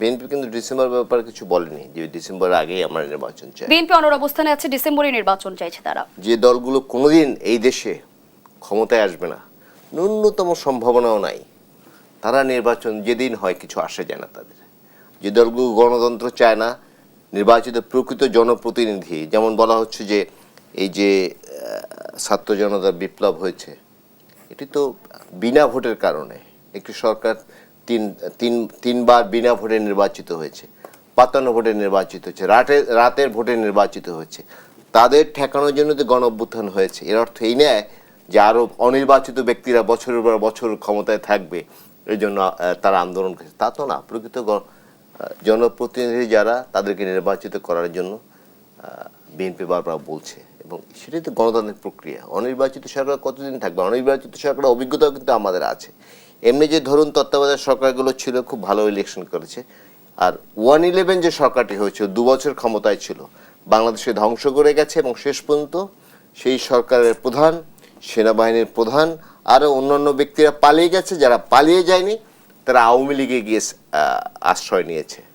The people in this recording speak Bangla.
বিএনপি কিন্তু ডিসেম্বর ব্যাপারে কিছু বলেনি যে ডিসেম্বর আগেই আমরা নির্বাচন চাই। বিএনপি অনড় অবস্থানে আছে, ডিসেম্বরে নির্বাচন চাইছে তারা। যে দলগুলো কোনোদিন এই দেশে ক্ষমতায় আসবে না, ন্যূনতম সম্ভাবনাও নাই, তারা নির্বাচন যেদিন হয় কিছু আসে যায় না তাদের। যে দলগুলো গণতন্ত্র চায় না, নির্বাচিত প্রকৃত জনপ্রতিনিধি, যেমন বলা হচ্ছে যে এই যে ছাত্র জনতার বিপ্লব হয়েছে, এটি তো বিনা ভোটের কারণে। একটি সরকার তিনবার বিনা ভোটে নির্বাচিত হয়েছে, ৫৫ ভোটে নির্বাচিত হয়েছে, রাতের ভোটে নির্বাচিত হয়েছে। তাদের ঠেকানোর জন্য তো গণ অভ্যুত্থান হয়েছে। এর অর্থ এই নয় যে আরও অনির্বাচিত ব্যক্তিরা বছরের পর বছর ক্ষমতায় থাকবে, এই জন্য তারা আন্দোলন করেছে, তা তো না। প্রকৃত জনপ্রতিনিধি যারা, তাদেরকে নির্বাচিত করার জন্য বিএনপি বারবার বলছে, এবং সেটাই তো গণতান্ত্রিক প্রক্রিয়া। অনির্বাচিত সরকার কতদিন থাকবে? অনির্বাচিত সরকারের অভিজ্ঞতাও কিন্তু আমাদের আছে। এমনি যে ধরুন তত্ত্বাবধায়ক সরকারগুলো ছিল, খুব ভালো ইলেকশন করেছে। আর 1-11 যে সরকারটি হয়েছিল, 2 বছর ক্ষমতায় ছিল, বাংলাদেশে ধ্বংস করে গেছে, এবং শেষ পর্যন্ত সেই সরকারের প্রধান, সেনাবাহিনীর প্রধান, আরও অন্যান্য ব্যক্তিরা পালিয়ে গেছে। যারা পালিয়ে যায়নি তারা আওয়ামী লীগে গিয়ে আশ্রয় নিয়েছে।